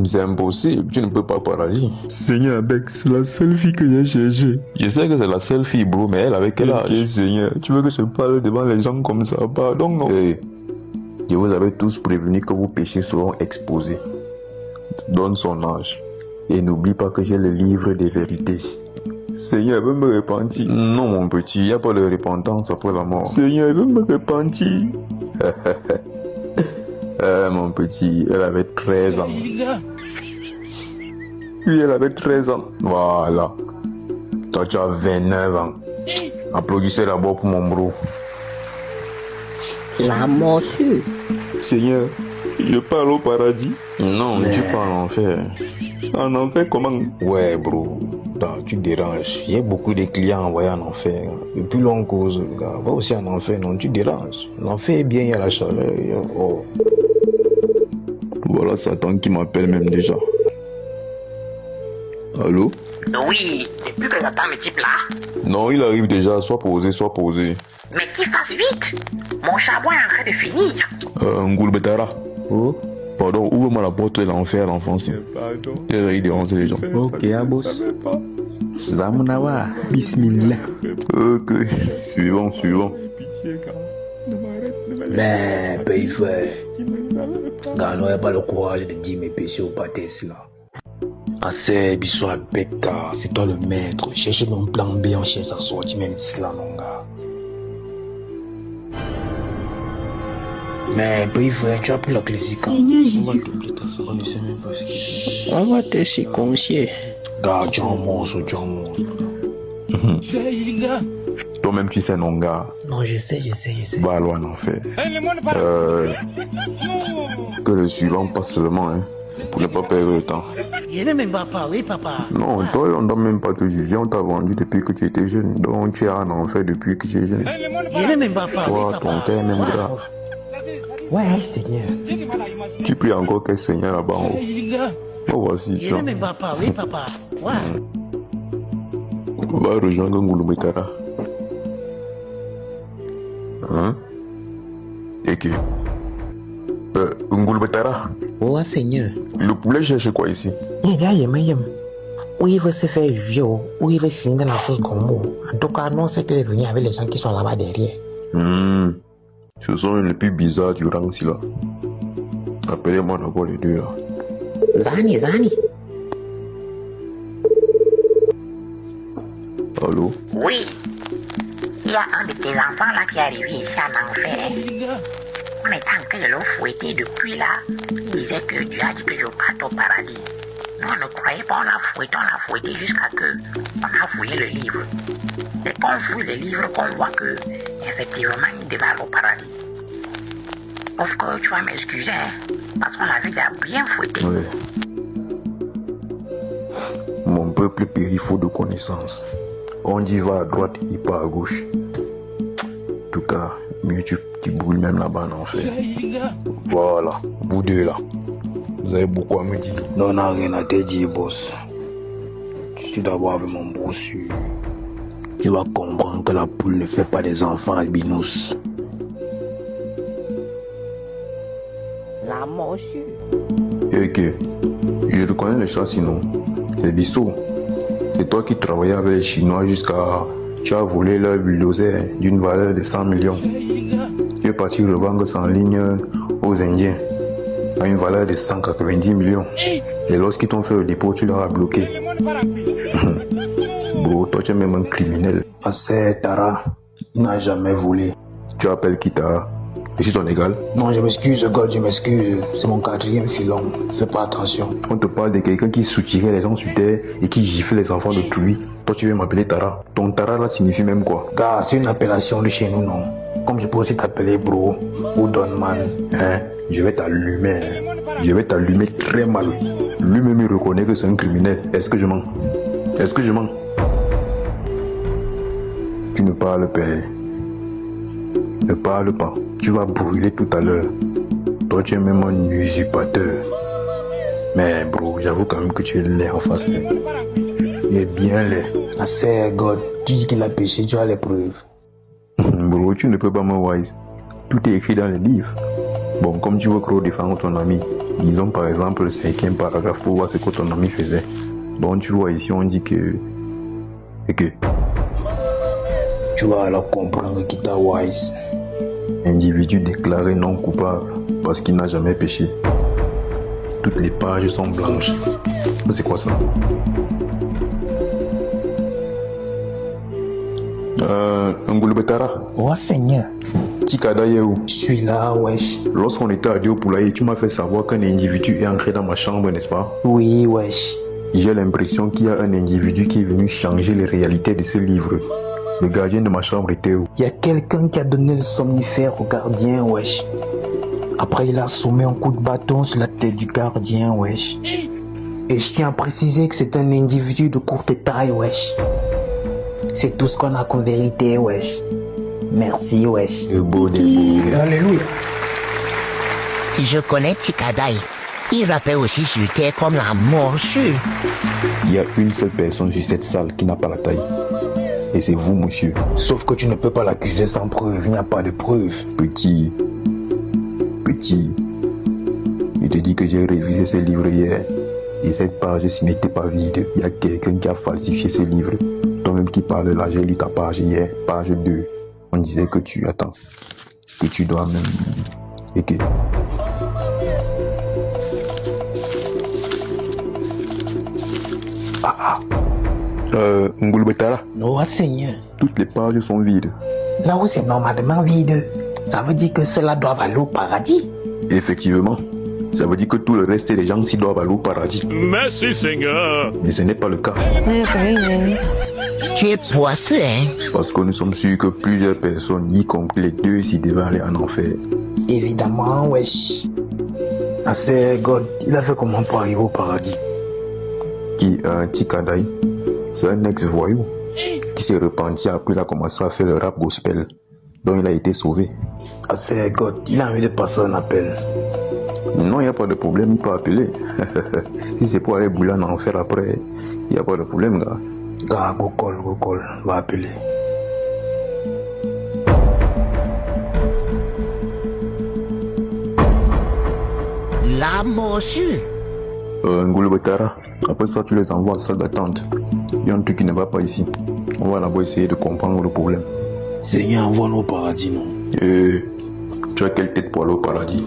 C'est impossible, tu ne peux pas au paradis. Seigneur Beck, c'est la seule fille que j'ai cherchée. Je sais que c'est la seule fille, bro, mais elle avec quel âge? Ok, Seigneur, tu veux que je parle devant les gens comme ça? Pardon, non. Hey, je vous avais tous prévenu que vos péchés seront exposés. Donne son âge. Et n'oublie pas que j'ai le livre des vérités. Seigneur, veut me repentir. Non, mon petit, il n'y a pas de repentance après la mort. Seigneur, veut me repentir. Mon petit, elle avait 13 ans. Oui, elle avait 13 ans. Voilà. Toi, tu as 29 ans. Applaudissez d'abord pour mon bro. La morsure. Seigneur, je parle au paradis. Non, tu parles en enfer. En enfer, comment? Ouais, bro. Non, tu déranges. Il y a beaucoup de clients envoyés en enfer. Depuis longue cause, gars. Va aussi en enfer, non, tu déranges. L'enfer est bien, il y a la chaleur. Oh. Voilà Satan qui m'appelle même déjà. Allô? Oui, depuis que j'attends mes types là. Non, il arrive déjà. Sois posé, sois posé. Mais qu'il fasse vite. Mon charbon est en train de finir. Ngoulbetara. Oh? Pardon, ouvre-moi la porte de l'enfer, l'enfant. Pardon. Il dérange les gens. Ok, Abos. Zamunawa. Bismillah. Ok. Suivant. Pitié, gars. Ne m'arrête. Mais, pays frère, gars, n'aurais pas le courage de dire mes péchés au pâté là. Assez, biso à Becca, c'est toi le maître. Cherchez mon plan B, on cherche à sortir même d'ici là, mon gars. Mais, pays frère, tu as pris la classique. On va te circoncier. Gars, tu es un monstre. Toi-même, tu sais, non, gars. Non, je sais. Va loin en enfer. Que le suivant passe seulement, hein. Pour ne pas perdre le temps. Je n'ai même pas parlé, papa. Non, toi, on ne doit même pas te juger. On t'a vendu depuis que tu étais jeune. Donc, tu es en enfer depuis que tu es jeune. Je n'ai même pas parlé, Toi, papa. ton cœur est même grave. Ouais, Seigneur. Tu pries encore quel Seigneur là-bas en haut. Oh, voici Je ça. n'ai même pas parlé, papa. Ouais. On va rejoindre Ngoulbetara. Hein? Et que Ngoulbetara, Ouais, Seigneur. le poulet cherche quoi ici? Où il veut se faire juger, où il veut finir dans la sauce combo. En tout cas, non, c'est qu'il est venu avec les gens qui sont là-bas derrière. Ce sont les plus bizarres du rang ici là. Appelez-moi d'abord les deux là. Zani. Oui. Allô? Il y a un de tes enfants là qui est arrivé ici en enfer. On est en train de le fouetter depuis là. Il disait que Dieu a dit que je parte au paradis. Nous, on ne croyait pas, on l'a fouetté jusqu'à que on a fouillé le livre. C'est quand on fouille le livre qu'on voit que, effectivement, il devait aller au paradis. Sauf que tu vas m'excuser, hein, parce qu'on l'avait déjà bien fouetté. Ouais. Mon peuple périt faute de connaissance. On dit va à droite, il part à gauche. En tout cas, mieux tu brûles même là-bas en enfer. Voilà, vous deux là. Vous avez beaucoup à me dire. Non, on n'a rien à te dire, boss. Je suis d'abord avec mon brossu. Tu vas comprendre que la poule ne fait pas des enfants albinos. La morsure. Ok. Je reconnais le chat sinon. C'est Bissot. C'est toi qui travaillais avec les Chinois jusqu'à... Tu as volé leur bulldozer d'une valeur de 100 millions. Tu es parti revendre ça en ligne aux Indiens à une valeur de 190 millions. Et lorsqu'ils t'ont fait le dépôt, tu leur as bloqué. Bro, toi tu es même un criminel. C'est Tara. Il n'a jamais volé. Tu appelles qui Tara? Je suis ton égal. Non, je m'excuse, God, je m'excuse. C'est mon 4e filon. Fais pas attention. On te parle de quelqu'un qui soutirait les gens sur terre et qui gifle les enfants d'autrui. Toi tu veux m'appeler Tara. Ton Tara là signifie même quoi? Car c'est une appellation de chez nous, non? Comme je peux aussi t'appeler bro ou Donman. Hein? Je vais t'allumer. Hein? Je vais t'allumer très mal. Lui-même il reconnaît que c'est un criminel. Est-ce que je mens? Tu ne parles pas. Ne parle pas. Tu vas brûler tout à l'heure. Toi, tu es même un usurpateur. Mais bro, j'avoue quand même que tu es laid en face. Il est bien laid. C'est God. Tu dis qu'il a péché, tu as les preuves. Bro, tu ne peux pas me wise. Tout est écrit dans les livres. Bon, comme tu veux trop défendre ton ami, Disons par exemple le 5e paragraphe pour voir ce que ton ami faisait. Donc tu vois ici on dit que... Et que... Tu vas alors comprendre qui t'a wise. Individu déclaré non coupable parce qu'il n'a jamais péché. Toutes les pages sont blanches. C'est quoi ça? Ngulubetara, Oh Seigneur, Tikada est où? je suis là, wesh. Lorsqu'on était à Diopoulaye, tu m'as fait savoir qu'un individu est entré dans ma chambre, n'est-ce pas? Oui, wesh. J'ai l'impression qu'il y a un individu qui est venu changer les réalités de ce livre. Le gardien de ma chambre était où? Il y a quelqu'un qui a donné le somnifère au gardien, wesh. Après, il a sommé un coup de bâton sur la tête du gardien, wesh. Et je tiens à préciser que c'est un individu de courte taille, wesh. C'est tout ce qu'on a comme vérité, wesh. Merci, wesh. Le beau des beaux. Alléluia. Je connais Tikadai. Il rappelle aussi sur terre comme la morsure. Il y a une seule personne sur cette salle qui n'a pas la taille. Et c'est vous, monsieur. Sauf que tu ne peux pas l'accuser sans preuve, il n'y a pas de preuve. Petit. Je te dis que j'ai révisé ce livre hier. Et cette page, ce n'était pas vide. Il y a quelqu'un qui a falsifié ce livre. Toi-même qui parles là, j'ai lu ta page hier, page 2. On disait que tu attends. Que tu dois même... Et que... Ngulubetara, Oh Seigneur. toutes les pages sont vides. Là où c'est normalement vide, ça veut dire que cela doit aller au paradis. Effectivement, ça veut dire que tout le reste des gens s'y doivent aller au paradis. Merci Seigneur. Mais ce n'est pas le cas. Tu es poisseux, hein? Parce que nous sommes sûrs que plusieurs personnes, y compris les deux, s'y devaient aller en enfer. Évidemment, wesh. Ah, c'est God, il a fait comment pour arriver au paradis? Qui un Tikadai, c'est un ex-voyou qui s'est repenti après il a commencé à faire le rap gospel. Donc il a été sauvé. Ah, c'est God, il a envie de passer un appel. Non, il n'y a pas de problème, il peut appeler. Si c'est pour aller brûler en enfer après, il n'y a pas de problème, gars. Gars, go call, va appeler. La morsure. Ngulubetara, après ça tu les envoies à la salle d'attente. Il y a un truc qui ne va pas ici. On va d'abord essayer de comprendre le problème. Seigneur, envoie-nous au paradis, non? Tu as quelle tête pour aller au paradis?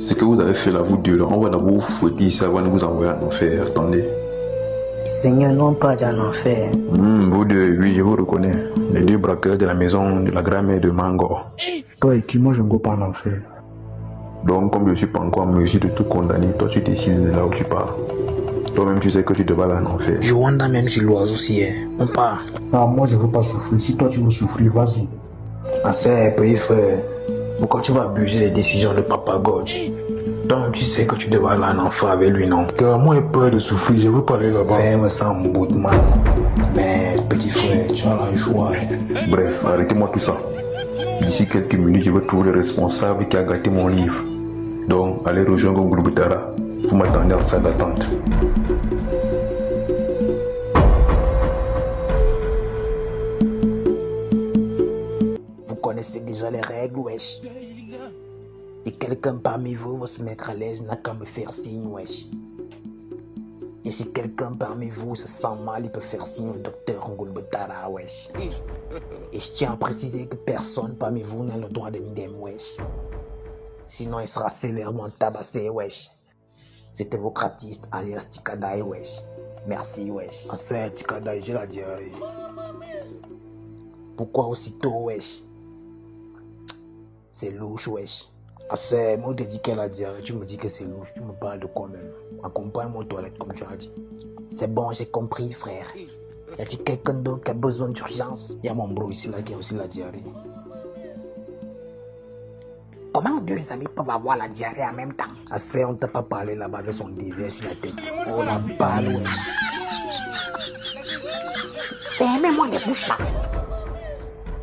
Ce que vous avez fait là, vous deux là, on va d'abord vous fouetter ici avant de vous envoyer en enfer. Attendez. Seigneur, non pas en enfer. Vous deux, oui, je vous reconnais. Les deux braqueurs de la maison de la grand-mère de Mangor. Toi et qui, moi je ne go pas en enfer. Donc, comme je ne suis pas encore en mesure de tout condamner, toi tu décides de là où tu pars. Toi-même, tu sais que tu devras aller en enfer. Je wanda même sur l'oiseau aussi, hein. On part. Ah, moi je veux pas souffrir. Si toi tu veux souffrir, vas-y. Ah, c'est petit frère. Pourquoi tu vas abuser les décisions de Papa God? Donc tu sais que tu devras aller en enfer avec lui, non? Car moi j'ai peur de souffrir, je veux pas aller là-bas. Fais-moi ça, mon bout de man. Mais petit frère, tu as la joie. Hein. Bref, arrêtez-moi tout ça. D'ici quelques minutes, je vais trouver le responsable qui a gâté mon livre. Donc, allez rejoindre Ngulubetara. Vous m'attendez en salle d'attente. Vous connaissez déjà les règles, wesh. Si quelqu'un parmi vous veut se mettre à l'aise, n'a qu'à me faire signe, wesh. Et si quelqu'un parmi vous se sent mal, il peut faire signe au docteur Ngulubetara, wesh. Et je tiens à préciser que personne parmi vous n'a le droit de m'idem, wesh. Sinon, il sera sévèrement tabassé, wesh. C'était votre artiste alias Tikadai, wesh. Merci, wesh. Ah, c'est Tikadai, j'ai la diarrhée. Pourquoi aussitôt, wesh? C'est louche, wesh. Ah, c'est moi te dis qu'elle a diarrhée, tu me dis que c'est louche, tu me parles de quoi même? Accompagne-moi aux toilettes comme tu as dit. C'est bon, j'ai compris, frère. Y a-t-il quelqu'un d'autre qui a besoin d'urgence? Il y a mon bro ici là qui a aussi la diarrhée. Comment deux amis peuvent avoir la diarrhée en même temps? Ah, c'est on t'a pas parlé là-bas avec son désert sur la tête. Oh la balle, wesh. Fermez-moi les bouches là.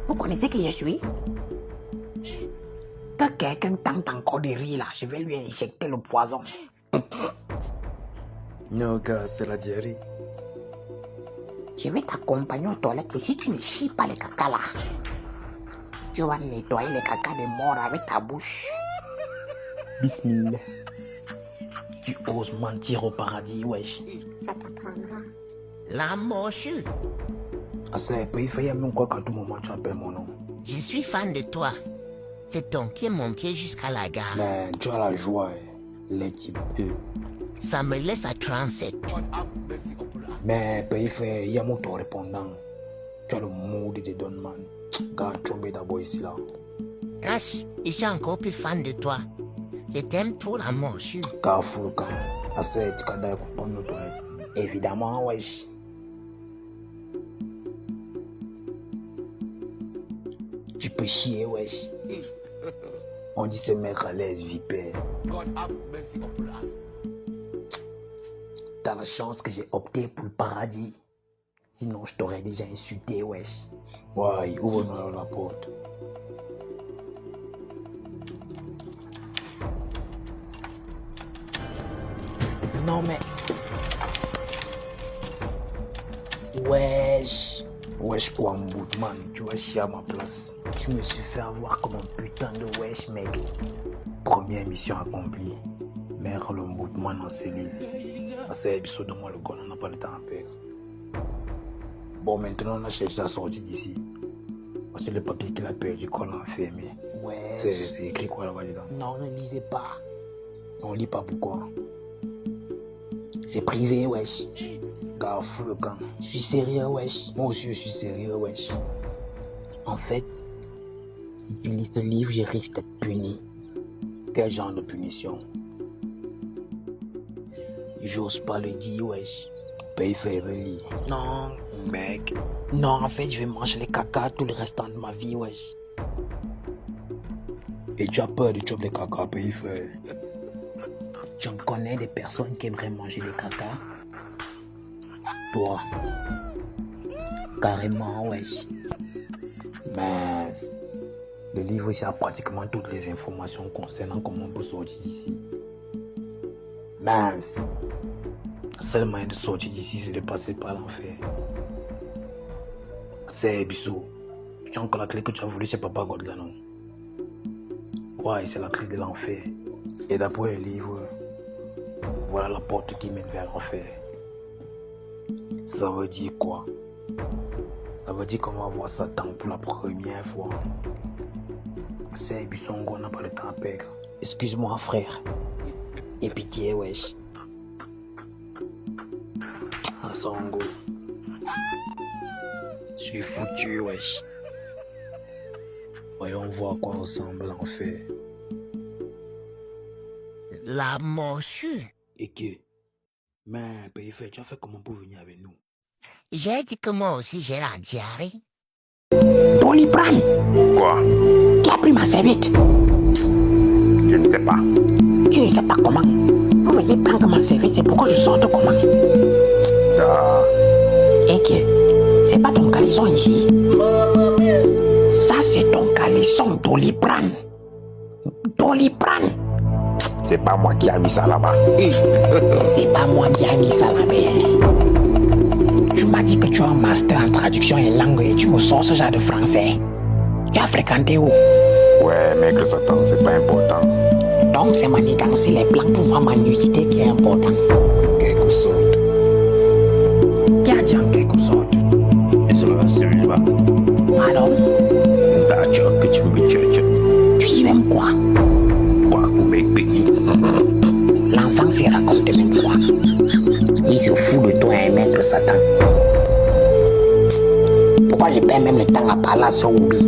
Vous connaissez qui je suis? Que quelqu'un tente encore de rire là, je vais lui injecter le poison. Non, gars, c'est la diarrhée. Je vais t'accompagner aux toilettes et si tu ne chies pas les caca là, tu vas nettoyer les caca des morts avec ta bouche. Bismillah. Tu oses mentir au paradis, wesh. La mochue. Ah, c'est pas effrayant, même quoi qu'à tout moment tu appelles mon nom. Je suis fan de toi. C'est ton pied mon pied jusqu'à la gare. Mais tu as la joie, les types. Ça me laisse à 37. Mais pas effrayant, il y a mon ton répondant. Tu as le mood de Donman. Gars, tombé d'abord ici là. Rash, je suis encore plus fan de toi. Je t'aime pour la mochue. Gars, fou le camp. Ah, c'est tu as comprendre ton. Évidemment, wesh. Tu peux chier, wesh. On dit ce mec à l'aise, vipère. T'as la chance que j'ai opté pour le paradis. Sinon, je t'aurais déjà insulté, wesh. Ouais, ouvre-moi la porte. Non, mais... Wesh. Wesh quoi, mon bout, man. Tu vas chier à ma place. Je me suis fait avoir comme un putain de wesh, mec. Première mission accomplie. Mère le boutman en cellule. C'est épisode de moi le gars, on n'a pas le temps à perdre. Bon, maintenant on a cherché à sortir d'ici. Parce que le papier qu'il a perdu, qu'on l'a enfermé. Ouais. C'est écrit quoi là-bas dedans? Non, ne lisez pas. On lit pas pourquoi. C'est privé, wesh. Gars, fou le camp. Je suis sérieux, wesh. Moi aussi, je suis sérieux, wesh. En fait, si tu lis ce livre, je risque d'être puni. Quel genre de punition? J'ose pas le dire, wesh. Paye faire lire. Non, mec. Non, en fait, je vais manger les caca tout le restant de ma vie, wesh. Et tu as peur de choper les caca, paye faire. J'en connais des personnes qui aimeraient manger les caca. Toi. Carrément, wesh. Mais le livre ici a pratiquement toutes les informations concernant comment on peut sortir d'ici. Mince. Le seul moyen de sortir d'ici, c'est de passer par l'enfer. C'est Bissot. Tu as encore la clé que tu as voulu chez Papa God là, non? Ouais, c'est la clé de l'enfer. Et d'après le livre, voilà la porte qui mène vers l'enfer. Ça veut dire quoi? Ça veut dire qu'on va voir Satan pour la première fois. C'est Bissot, on n'a pas le temps à perdre. Excuse-moi, frère. Et pitié, wesh. Ah, Songo. Je suis foutu, wesh. Voyons voir à quoi ressemble l'enfer. La mochue. Et que? Mais, Payfait, tu as fait comment pour venir avec nous? J'ai dit que moi aussi j'ai la diarrhée. Doliprane. Quoi? Qui a pris ma serviette? Je ne sais pas. Tu ne sais pas comment? Vous venez prendre ma serviette, c'est pourquoi je sors de comment? Ah, Et que? C'est pas ton caleçon ici. Ça, c'est ton caleçon Doliprane. Doliprane. c'est pas moi qui a mis ça là-bas. C'est pas moi qui a mis ça là-bas. Tu m'as dit que tu as un master en traduction et langue et tu me sors ce genre de français. Tu as fréquenté où? Ouais, mec, le Satan, c'est pas important. Donc c'est manigancer les plans pour voir ma nudité qui est important. Quelque sorte. Qui a dit en quelque sorte? Et celui-là, Alors, d'accord, que tu veux me dire. tu dis même quoi? Quoi, mec, pays? L'enfant s'y raconte même quoi? Il se fout de toi, un maître Satan. Pourquoi je perds même le temps à parler à son hobby?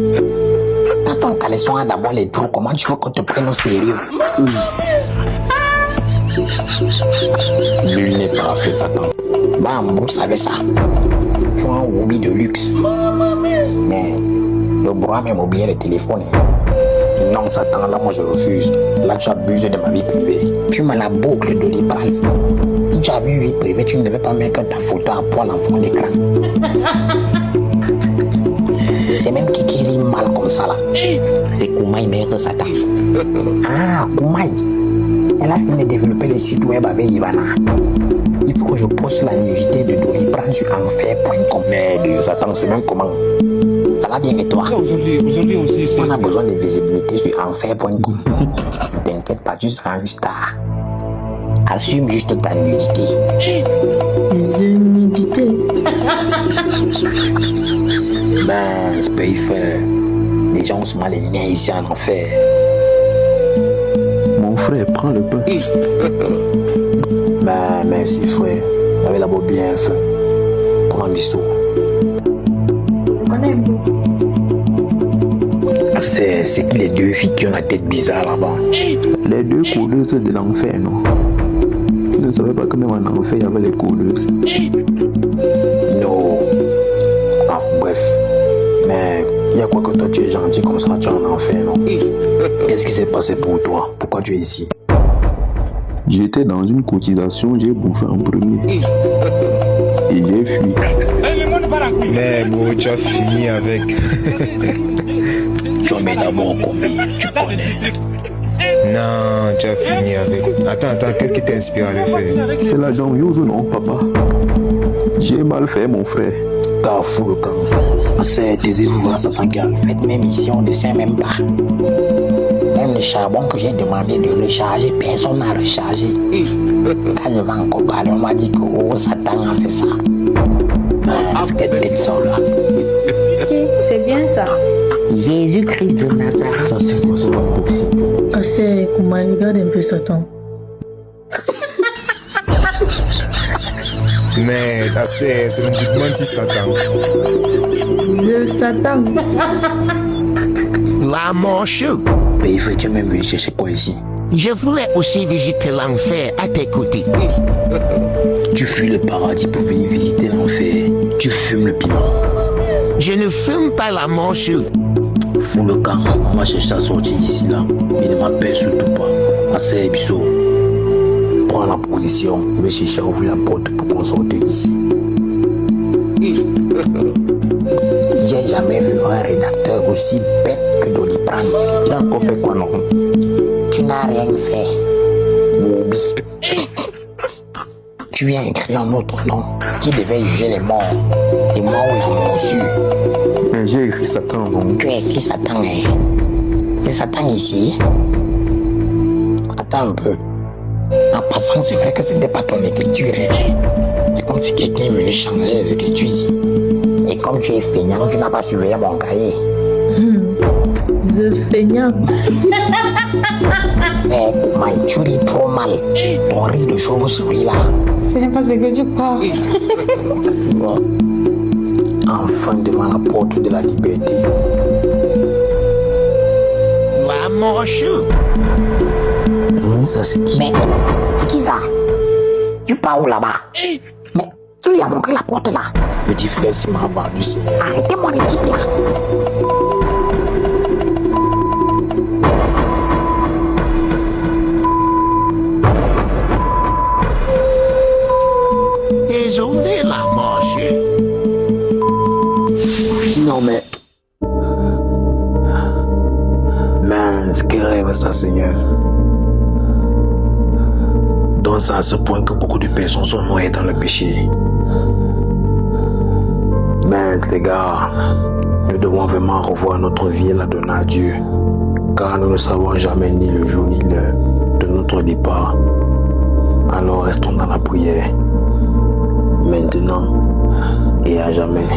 Quand ton caleçon a d'abord les trous, comment tu veux qu'on te prenne au sérieux? Nul n'est parfait, Satan. Bam, vous savez ça. Tu as un hobby de luxe. Mais le bras a même oublié le téléphone. Non, Satan, là, moi, je refuse. Là, tu abuses de ma vie privée. Tu me la boucle de Doliprane. Si tu avais une vie privée, tu ne devais pas mettre ta photo à poil en fond d'écran. C'est même qui rit mal comme ça là. C'est Koumaï, maître Satan. Ah, Koumaï. Elle a fini de développer le site web avec Ivana. Il faut que je poste la nudité de Doliprane sur enfer.com. Mais de Satan, c'est même comment? Ça va bien et toi? Aujourd'hui aussi, c'est... On a besoin de visibilité sur enfer.com. T'inquiète pas, tu seras une star. Assume juste ta nudité. Nudité. Ben, c'est pas y faire. Les gens sont mal alignés ici en enfer. Mon frère, prends le pain. Ben, merci frère. Avec la beau bien fait. Prends un bisou. On aime beaucoup. C'est qui les deux filles qui ont la tête bizarre là-bas? Les deux couleuses de l'enfer, non? Tu ne savais pas que même en enfer, il y avait les couleuses. Non. Ah, bref. Mais il y a quoi que toi tu es gentil comme ça, tu es en enfer, non? Qu'est-ce qui s'est passé pour toi? Pourquoi tu es ici? J'étais dans une cotisation, j'ai bouffé en premier. Et j'ai fui. Mais bon, tu as fini avec. Tu en mets d'abord combien? Tu connais. Non, tu as fini avec. Attends, qu'est-ce qui t'inspire à le faire? C'est l'agent Yozo, non, papa? J'ai mal fait, mon frère. Car fou le camp. C'est des événements Satan qui arrivent. Même ici, on ne sait même pas. Même le charbon que j'ai demandé de recharger, personne n'a rechargé. Quand je vais encore parler, on m'a dit que oh, Satan a fait ça. C'est que peut-être ça là. Ok, c'est bien ça. Jésus-Christ de Nazareth. Ça, c'est pas possible. Ah, c'est Kuma, regarde un peu Satan. Mais c'est le mouvement de Satan. Je Satan. La manchou. Mais il faut que tu même venu chercher quoi ici? Je voulais aussi visiter l'enfer à tes côtés. Tu fuis le paradis pour venir visiter l'enfer. Tu fumes le piment. Je ne fume pas la manchou. Fous le camp. On va chercher à sortir d'ici là. Mais ne m'appelle surtout pas. Assez Bisso. Prends la position. Je vais chercher à ouvrir la porte pour qu'on sorte d'ici. J'ai jamais vu un rédacteur aussi bête que Doliprane. Tu as encore fait quoi, non? Tu n'as rien fait. Bobby. Tu as écrit un autre nom qui devait juger les morts. Les morts ou la morsure. Mais j'ai écrit Satan, non? Tu as écrit Satan, hein? C'est Satan ici. Attends un peu. En passant, c'est vrai que ce n'était pas ton écriture. Hein? C'est comme si quelqu'un est venu changer les écritures ici. Et comme tu es feignant, tu n'as pas surveillé mon cahier. Je feignant. Mais Koumaï, tu ris trop mal. Ton rire de chauve-souris là. C'est pas ce que tu crois. Enfin devant la porte de la liberté. La manchou. Ça c'est qui? Mais c'est qui ça? Tu pars où là-bas? Mais qui lui a montré la porte là? Petit frère, c'est m'a vendu, Seigneur. Arrêtez mon équipe là. Désolé, la manchou. Non mais... Mince, quel rêve ça, Seigneur. Donc c'est à ce point que beaucoup de personnes sont noyées dans le péché. Mince les gars, nous devons vraiment revoir notre vie et la donner à Dieu. Car nous ne savons jamais ni le jour ni l'heure de notre départ. Alors restons dans la prière. Maintenant et à jamais.